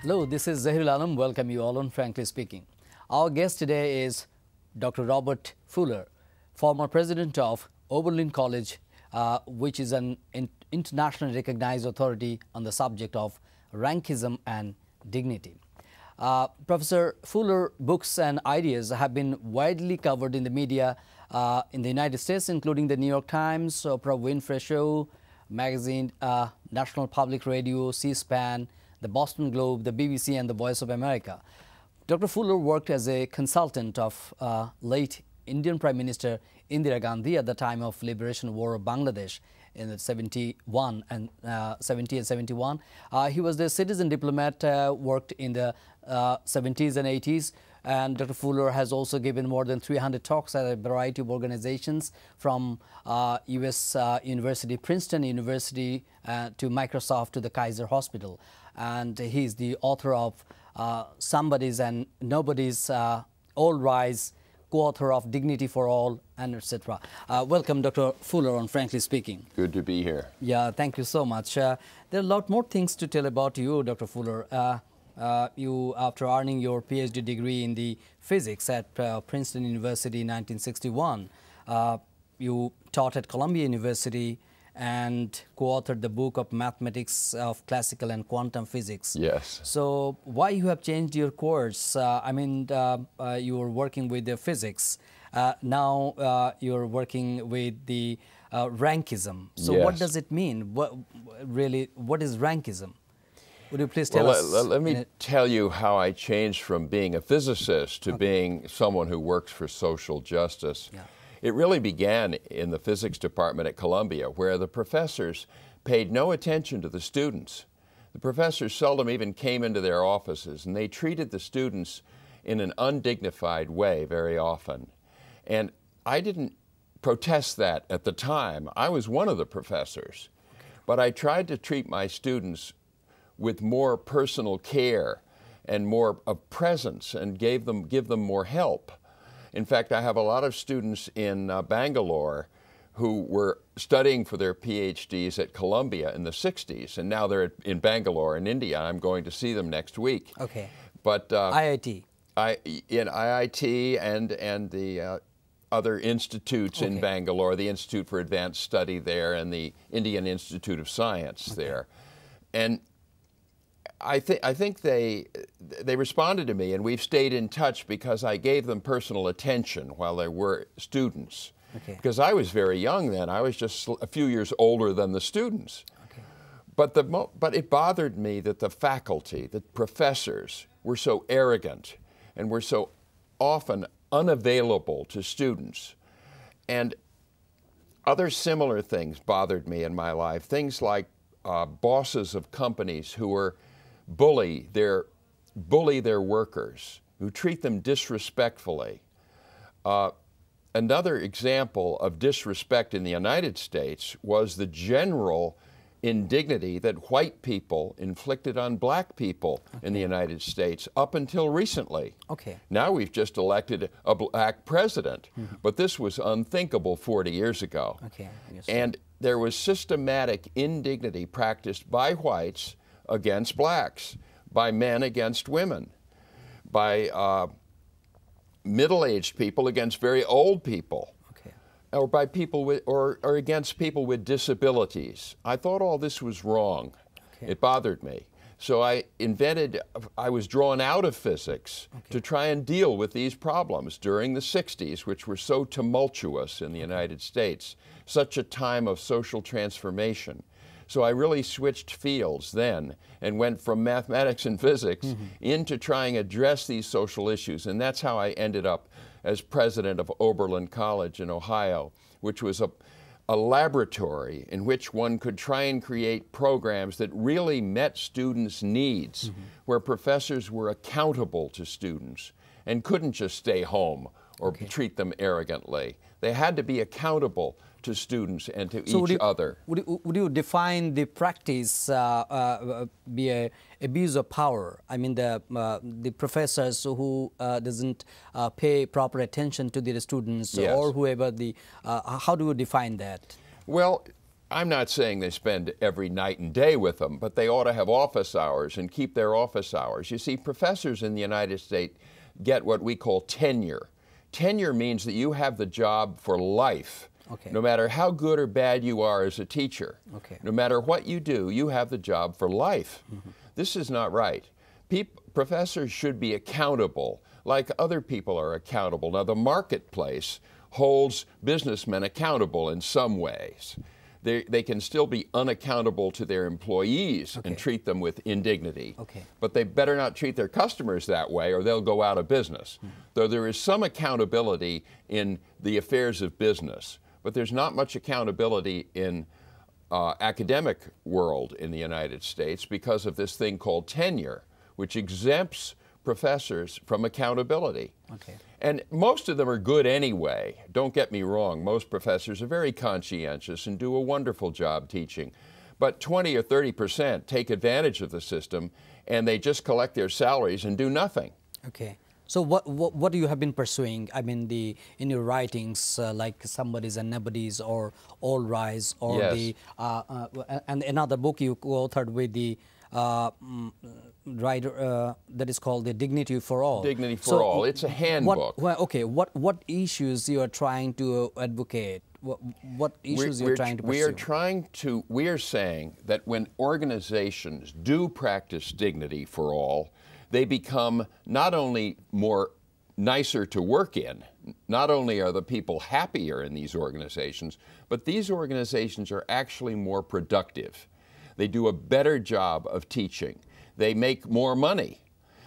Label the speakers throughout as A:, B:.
A: Hello, this is Zahirul Alam. Welcome you all on Frankly Speaking. Our guest today is Dr. Robert Fuller, former president of Oberlin College, which is an internationally recognized authority on the subject of rankism and dignity. Professor Fuller's books and ideas have been widely covered in the media in the United States, including the New York Times, Oprah Winfrey Show, magazine, National Public Radio, C-SPAN, the Boston Globe, the BBC, and the Voice of America. Dr. Fuller worked as a consultant of late Indian Prime Minister Indira Gandhi at the time of Liberation War of Bangladesh in the 71 and 70 and 71. He was the citizen diplomat, worked in the 70s and 80s. And Dr. Fuller has also given more than 300 talks at a variety of organizations, from U.S. University, Princeton University, to Microsoft, to the Kaiser Hospital. And he's the author of Somebody's and Nobody's, All Rise, co-author of Dignity for All, and etc. Welcome, Dr. Fuller, on Frankly Speaking.
B: Good to be here.
A: Yeah, thank you so much. There are a lot more things to tell about you, Dr. Fuller. You, after earning your PhD degree in the physics at Princeton University in 1961, you taught at Columbia University and co-authored the book of Mathematics of Classical and Quantum Physics.
B: Yes.
A: So why you have changed your course? I mean, you were working with the physics. Now you're working with the rankism. So
B: yes.
A: What does it mean? What is rankism? Would you please tell us?
B: Let me tell you how I changed from being a physicist to being someone who works for social justice.
A: Yeah.
B: It really began in the physics department at Columbia, where the professors paid no attention to the students. The professors seldom even came into their offices, and they treated the students in an undignified way very often. And I didn't protest that at the time. I was one of the professors. But I tried to treat my students with more personal care and more of presence, and give them more help. In fact, I have a lot of students in Bangalore who were studying for their PhDs at Columbia in the 60s, and now they're in Bangalore in India. I'm going to see them next week.
A: Okay.
B: But
A: IIT.
B: In IIT and the other institutes in Bangalore, the Institute for Advanced Study there and the Indian Institute of Science there. And I think they responded to me, and we've stayed in touch because I gave them personal attention while they were students. Okay. Because I was very young then. I was just a few years older than the students. Okay. But it bothered me that the faculty, the professors, were so arrogant and were so often unavailable to students. And other similar things bothered me in my life. Things like bosses of companies who were bully their workers, who treat them disrespectfully. Another example of disrespect in the United States was the general indignity that white people inflicted on black people in the United States up until recently. Okay. Now we've just elected a black president, but this was unthinkable 40 years ago. Okay. And there was systematic indignity practiced by whites against blacks, by men against women, by middle-aged people against very old people, or by people with, or against people with disabilities. I thought all this was wrong. It bothered me. So I was drawn out of physics to try and deal with these problems during the 60s, which were so tumultuous in the United States, such a time of social transformation. So I really switched fields then and went from mathematics and physics into trying to address these social issues. And that's how I ended up as president of Oberlin College in Ohio, which was a laboratory in which one could try and create programs that really met students' needs, where professors were accountable to students and couldn't just stay home or treat them arrogantly. They had to be accountable to students and to each other.
A: Would you define the practice be a abuse of power? I mean, the professors who doesn't pay proper attention to the students, or whoever how do you define that?
B: Well, I'm not saying they spend every night and day with them, but they ought to have office hours and keep their office hours. You see, professors in the United States get what we call tenure. Tenure means that you have the job for life.
A: Okay.
B: No matter how good or bad you are as a teacher,
A: okay.
B: no matter what you do, you have the job for life. This is not right. Professors should be accountable like other people are accountable. Now, the marketplace holds businessmen accountable in some ways. They can still be unaccountable to their employees and treat them with indignity. But they better not treat their customers that way or they'll go out of business. Though there is some accountability in the affairs of business, but there's not much accountability in academic world in the United States because of this thing called tenure, which exempts professors from accountability. And most of them are good anyway. Don't get me wrong. Most professors are very conscientious and do a wonderful job teaching. But 20 or 30% take advantage of the system and they just collect their salaries and do nothing.
A: So what you have been pursuing? I mean, in your writings, like Somebodies and Nobodies or All Rise, or and another book you co-authored with the writer that is called The Dignity for All.
B: Dignity for All. It's a handbook.
A: What issues you are trying to advocate? What issues you're trying to pursue?
B: We are saying that when organizations do practice dignity for all, they become not only nicer to work in, not only are the people happier in these organizations, but these organizations are actually more productive. They do a better job of teaching. They make more money.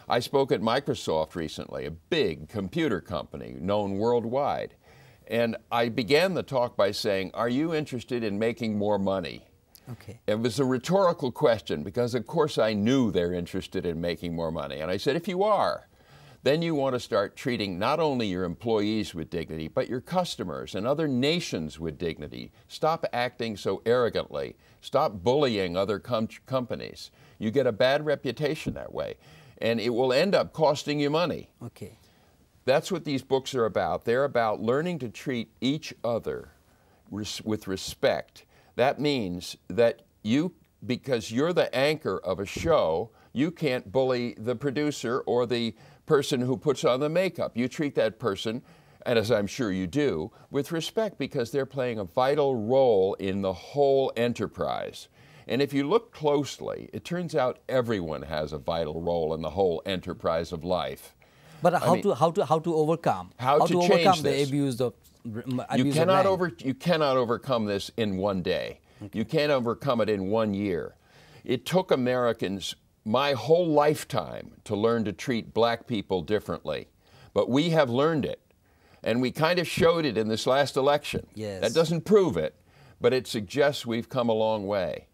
B: I spoke at Microsoft recently, a big computer company known worldwide. And I began the talk by saying, are you interested in making more money? It was a rhetorical question because, of course, I knew they're interested in making more money. And I said, if you are, then you want to start treating not only your employees with dignity, but your customers and other nations with dignity. Stop acting so arrogantly. Stop bullying other companies. You get a bad reputation that way, and it will end up costing you money. That's what these books are about. They're about learning to treat each other with respect. That means that because you're the anchor of a show, you can't bully the producer or the person who puts on the makeup. You treat that person, and as I'm sure you do, with respect because they're playing a vital role in the whole enterprise. And if you look closely, it turns out everyone has a vital role in the whole enterprise of life.
A: But how to overcome? How to overcome the abuse of
B: you cannot overcome this in one day. You can't overcome it in 1 year. It took Americans my whole lifetime to learn to treat black people differently. But we have learned it. And we kind of showed it in this last election. That doesn't prove it, but it suggests we've come a long way.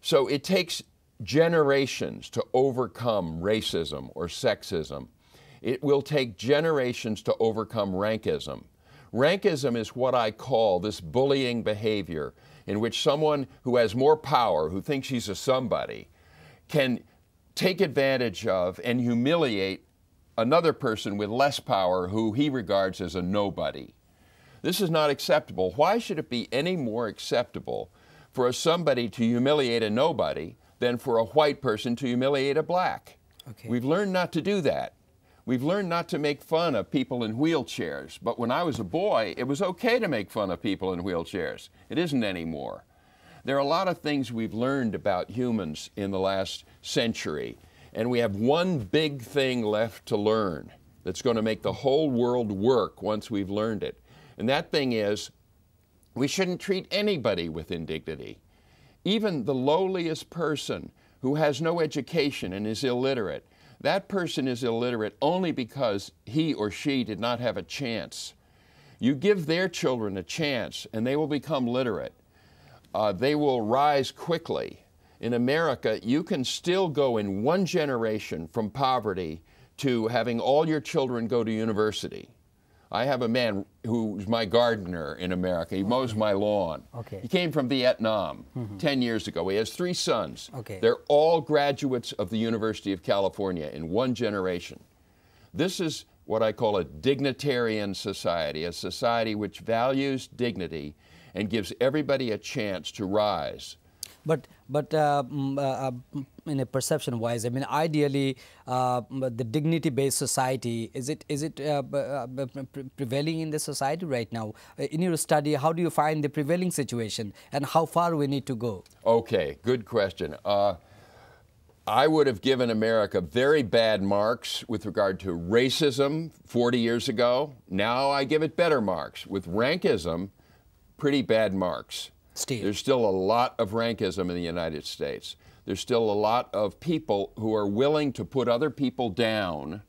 B: So it takes generations to overcome racism or sexism. It will take generations to overcome rankism. Rankism is what I call this bullying behavior in which someone who has more power, who thinks he's a somebody, can take advantage of and humiliate another person with less power who he regards as a nobody. This is not acceptable. Why should it be any more acceptable for a somebody to humiliate a nobody than for a white person to humiliate a black? We've learned not to do that. We've learned not to make fun of people in wheelchairs. But when I was a boy, it was okay to make fun of people in wheelchairs. It isn't anymore. There are a lot of things we've learned about humans in the last century. And we have one big thing left to learn that's going to make the whole world work once we've learned it. And that thing is, we shouldn't treat anybody with indignity. Even the lowliest person who has no education and is illiterate, that person is illiterate only because he or she did not have a chance. You give their children a chance and they will become literate. They will rise quickly. In America, you can still go in one generation from poverty to having all your children go to university. I have a man who's my gardener in America. He mows my lawn. He came from Vietnam 10 years ago. He has 3 sons. They're all graduates of the University of California in one generation. This is what I call a dignitarian society, a society which values dignity and gives everybody a chance to rise.
A: But in a perception-wise, I mean, ideally, the dignity-based society, is it prevailing in the society right now? In your study, how do you find the prevailing situation, and how far we need to go?
B: Okay, good question. I would have given America very bad marks with regard to racism 40 years ago. Now I give it better marks. With rankism, pretty bad marks. There's still a lot of rankism in the United States. There's still a lot of people who are willing to put other people down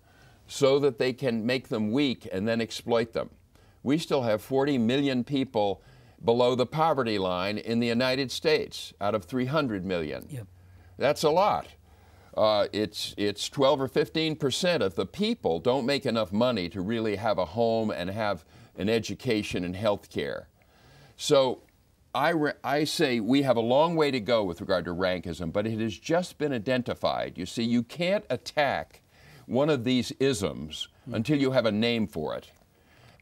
B: so that they can make them weak and then exploit them. We still have 40 million people below the poverty line in the United States out of 300 million.
A: Yep.
B: That's a lot. It's 12 or 15% of the people don't make enough money to really have a home and have an education and health care. So I say we have a long way to go with regard to rankism, but it has just been identified. You see, you can't attack one of these isms until you have a name for it.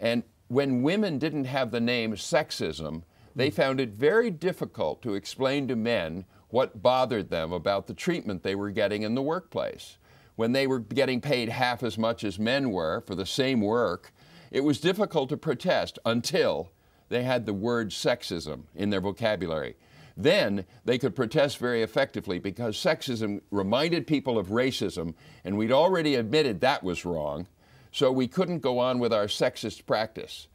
B: And when women didn't have the name sexism, they found it very difficult to explain to men what bothered them about the treatment they were getting in the workplace. When they were getting paid half as much as men were for the same work, it was difficult to protest until they had the word sexism in their vocabulary. Then they could protest very effectively because sexism reminded people of racism, and we'd already admitted that was wrong, so we couldn't go on with our sexist practice.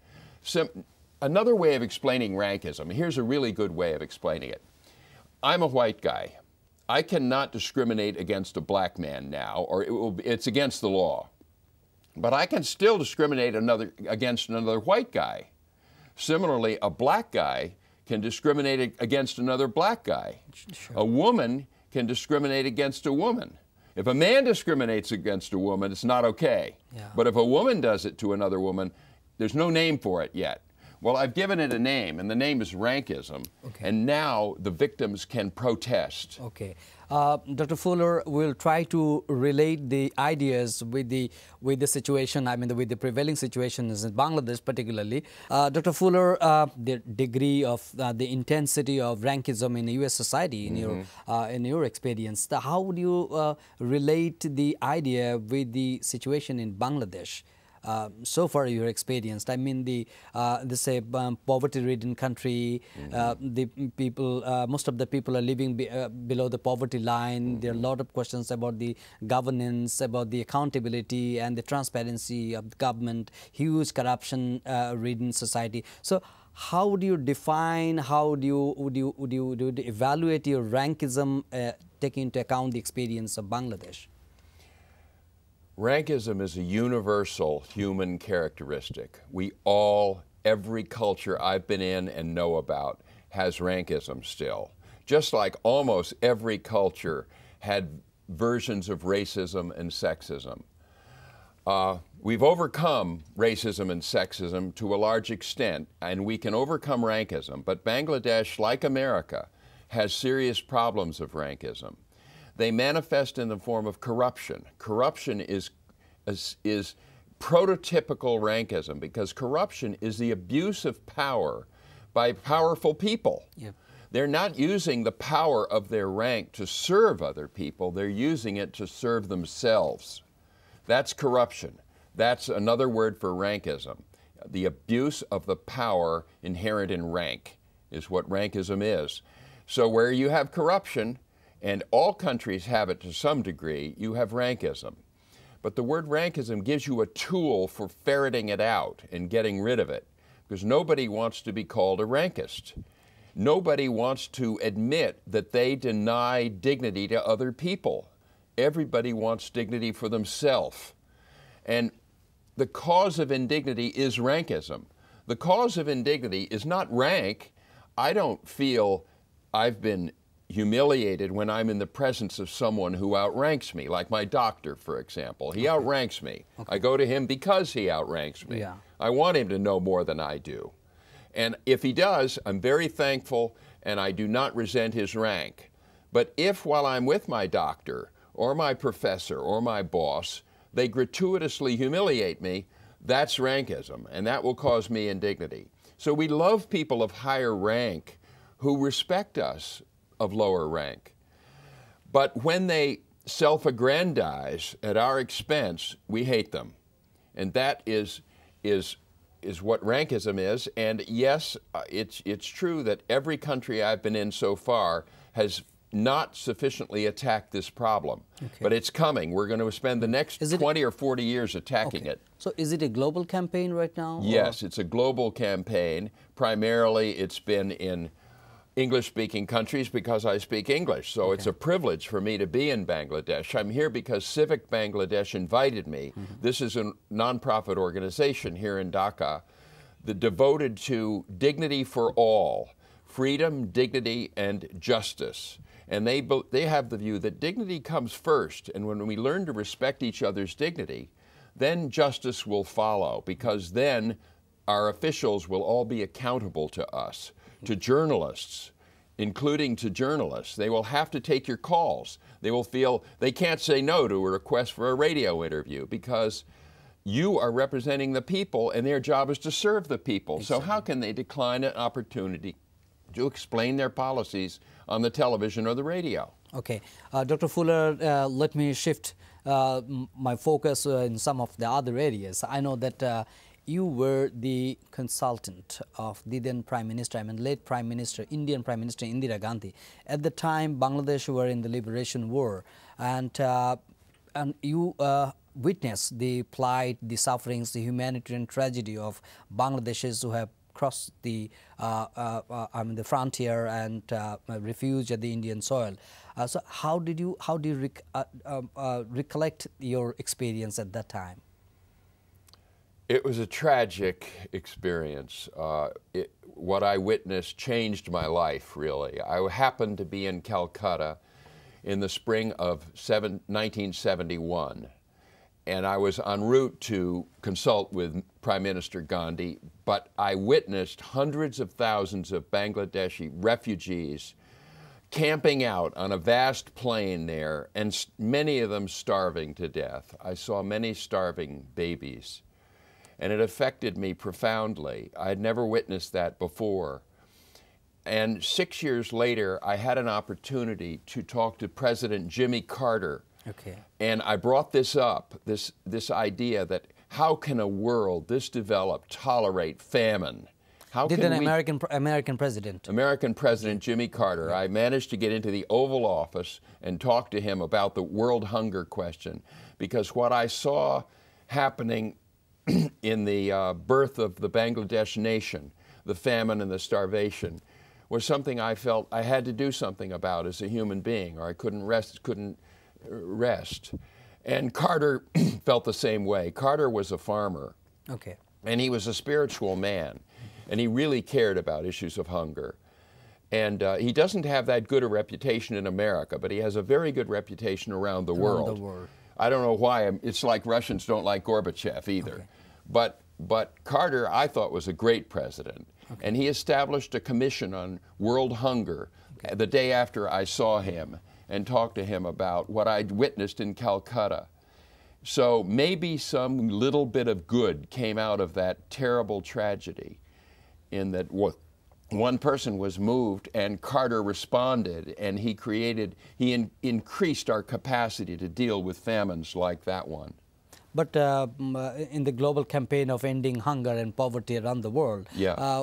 B: Another way of explaining rankism, here's a really good way of explaining it. I'm a white guy. I cannot discriminate against a black man now, or it's against the law. But I can still discriminate against another white guy. Similarly, a black guy can discriminate against another black guy. Sure. A woman can discriminate against a woman. If a man discriminates against a woman, it's not okay. Yeah. But if a woman does it to another woman, there's no name for it yet. Well, I've given it a name, and the name is rankism. Okay. And now the victims can protest.
A: Okay. Dr. Fuller will try to relate the ideas with the situation, I mean, with the prevailing situations in Bangladesh particularly. Dr. Fuller, the degree of the intensity of rankism in the U.S. society, in your experience, how would you relate the idea with the situation in Bangladesh? So far you experienced, I mean, this poverty-ridden country, the people, most of the people are living below the poverty line. There are a lot of questions about the governance, about the accountability and the transparency of the government, huge corruption-ridden society. So how would you define, would you evaluate your rankism, taking into account the experience of Bangladesh?
B: Rankism is a universal human characteristic. Every culture I've been in and know about has rankism still. Just like almost every culture had versions of racism and sexism. We've overcome racism and sexism to a large extent, and we can overcome rankism, but Bangladesh, like America, has serious problems of rankism. They manifest in the form of corruption. Corruption is prototypical rankism because corruption is the abuse of power by powerful people. Yep. They're not using the power of their rank to serve other people. They're using it to serve themselves. That's corruption. That's another word for rankism. The abuse of the power inherent in rank is what rankism is. So where you have corruption, and all countries have it to some degree, you have rankism. But the word rankism gives you a tool for ferreting it out and getting rid of it, because nobody wants to be called a rankist. Nobody wants to admit that they deny dignity to other people. Everybody wants dignity for themselves. And the cause of indignity is rankism. The cause of indignity is not rank. I don't feel I've been humiliated when I'm in the presence of someone who outranks me, like my doctor, for example. He outranks me. Okay. I go to him because he outranks me. Yeah. I want him to know more than I do. And if he does, I'm very thankful, and I do not resent his rank. But if while I'm with my doctor, or my professor, or my boss, they gratuitously humiliate me, that's rankism, and that will cause me indignity. So we love people of higher rank who respect us of lower rank. But when they self-aggrandize at our expense, we hate them. And that is what rankism is. And yes, it's true that every country I've been in so far has not sufficiently attacked this problem. Okay. But it's coming. We're going to spend the next 20 or 40 years attacking it.
A: So is it a global campaign right now?
B: Yes, it's a global campaign. Primarily, it's been in English-speaking countries because I speak English. So it's a privilege for me to be in Bangladesh. I'm here because Civic Bangladesh invited me. This is a nonprofit organization here in Dhaka devoted to dignity for all, freedom, dignity, and justice. And they have the view that dignity comes first, and when we learn to respect each other's dignity, then justice will follow, because then our officials will all be accountable to us, to journalists, including to journalists. They will have to take your calls. They will feel they can't say no to a request for a radio interview because you are representing the people and their job is to serve the people. Exactly. So how can they decline an opportunity to explain their policies on the television or the radio?
A: Okay. Dr. Fuller, let me shift my focus in some of the other areas. I know that you were the consultant of the then Prime Minister, I mean late Prime Minister, Indian Prime Minister Indira Gandhi. At the time, Bangladesh were in the Liberation War, and you witnessed the plight, the sufferings, the humanitarian tragedy of Bangladeshis who have crossed the the frontier and refuge at the Indian soil. So how do you recollect your experience at that time?
B: It was a tragic experience. What I witnessed changed my life, really. I happened to be in Calcutta in the spring of 1971, and I was en route to consult with Prime Minister Gandhi, but I witnessed hundreds of thousands of Bangladeshi refugees camping out on a vast plain there, and many of them starving to death. I saw many starving babies. And it affected me profoundly. I had never witnessed that before. And 6 years later, I had an opportunity to talk to President Jimmy Carter. Okay. And I brought this up, this idea that how can a world this developed tolerate famine? How
A: Did
B: can
A: an American president?
B: American President Jimmy Carter. I managed to get into the Oval Office and talk to him about the world hunger question, because what I saw happening in the birth of the Bangladesh nation, the famine and the starvation, was something I felt I had to do something about as a human being, or I couldn't rest. And Carter felt the same way. Carter was a farmer. Okay. And he was a spiritual man, and he really cared about issues of hunger. And he doesn't have that good a reputation in America, but he has a very good reputation around the world. I don't know why. It's like Russians don't like Gorbachev either. Okay. But Carter, I thought, was a great president. Okay. And he established a commission on world hunger the day after I saw him and talked to him about what I'd witnessed in Calcutta. So maybe some little bit of good came out of that terrible tragedy, in that one person was moved and Carter responded, and he increased our capacity to deal with famines like that one.
A: But in the global campaign of ending hunger and poverty around the world,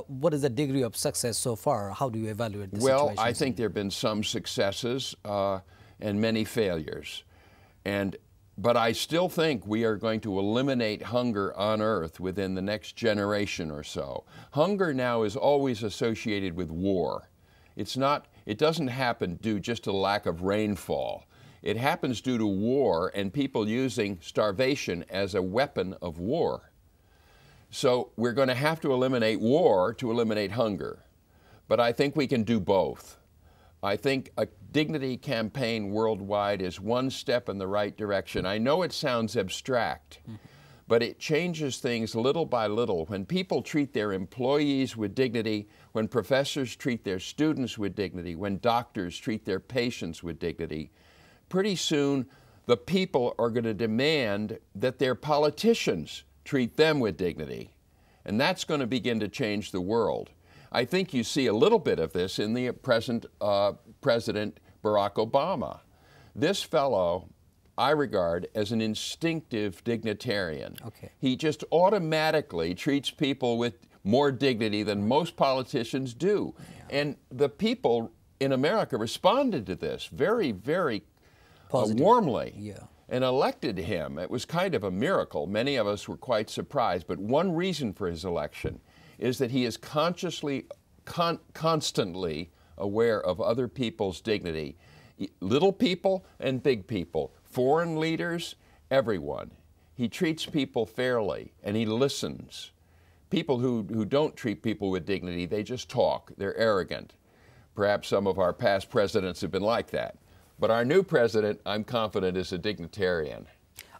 A: what is the degree of success so far? How do you evaluate the situation?
B: Well, I think there have been some successes and many failures. But I still think we are going to eliminate hunger on Earth within the next generation or so. Hunger now is always associated with war. It doesn't happen due just to lack of rainfall. It happens due to war and people using starvation as a weapon of war. So we're going to have to eliminate war to eliminate hunger. But I think we can do both. I think a dignity campaign worldwide is one step in the right direction. I know it sounds abstract, but it changes things little by little. When people treat their employees with dignity, when professors treat their students with dignity, when doctors treat their patients with dignity, pretty soon the people are going to demand that their politicians treat them with dignity. And that's going to begin to change the world. I think you see a little bit of this in the present President Barack Obama. This fellow I regard as an instinctive dignitarian.
A: Okay.
B: He just automatically treats people with more dignity than most politicians do. Yeah. And the people in America responded to this very, very warmly.
A: Yeah.
B: And elected him. It was kind of a miracle. Many of us were quite surprised. But one reason for his election is that he is consciously, constantly aware of other people's dignity. Little people and big people, foreign leaders, everyone. He treats people fairly, and he listens. People who don't treat people with dignity, they just talk. They're arrogant. Perhaps some of our past presidents have been like that. But our new president, I'm confident, is a dignitarian.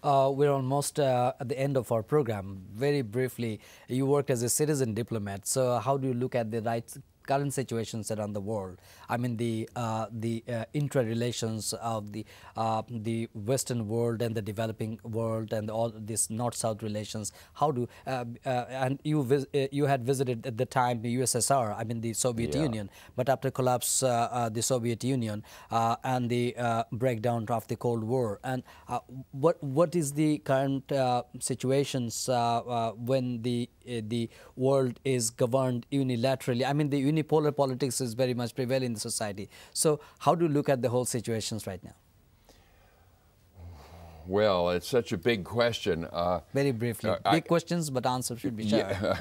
A: We're almost at the end of our program. Very briefly, you worked as a citizen diplomat. So how do you look at the current situations around the world? I mean, the intra-relations of the Western world and the developing world, and all this North-South relations. How do and you had visited at the time the USSR, I mean the Soviet Union, but after collapse the Soviet Union and the breakdown of the Cold War, and what is the current situations when the world is governed unilaterally? I mean, the unipolar politics is very much prevalent in the society. So how do you look at the whole situations right now?
B: Well, it's such a big question.
A: Very briefly. Big questions, but answers should be short.
B: Yeah,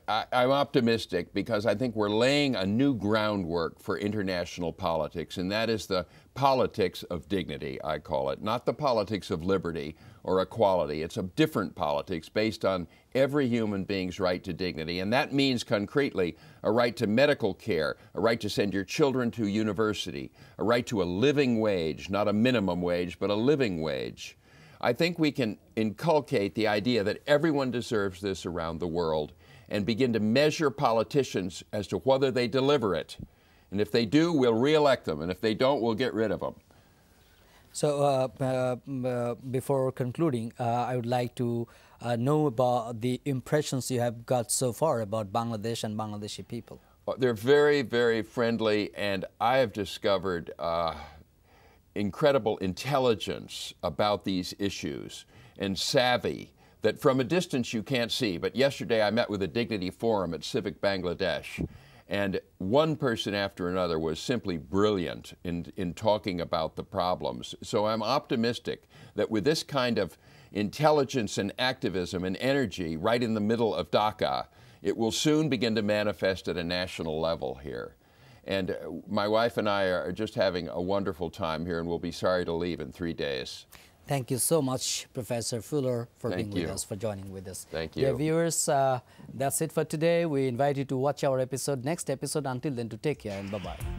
B: I'm optimistic because I think we're laying a new groundwork for international politics, and that is the politics of dignity, I call it. Not the politics of liberty or equality. It's a different politics based on every human being's right to dignity. And that means concretely a right to medical care, a right to send your children to university, a right to a living wage, not a minimum wage, but a living wage. I think we can inculcate the idea that everyone deserves this around the world and begin to measure politicians as to whether they deliver it. And if they do, we'll re-elect them. And if they don't, we'll get rid of them.
A: So before concluding, I would like to know about the impressions you have got so far about Bangladesh and Bangladeshi people.
B: They're very, very friendly, and I have discovered incredible intelligence about these issues and savvy that from a distance you can't see. But yesterday I met with a Dignity Forum at Civic Bangladesh, and one person after another was simply brilliant in talking about the problems. So I'm optimistic that with this kind of intelligence and activism and energy right in the middle of Dhaka, it will soon begin to manifest at a national level here. And my wife and I are just having a wonderful time here, and we'll be sorry to leave in 3 days.
A: Thank you so much, Professor Fuller, for being with us, for joining with us.
B: Thank you.
A: Dear viewers, that's it for today. We invite you to watch our next episode. Until then, to take care and bye-bye.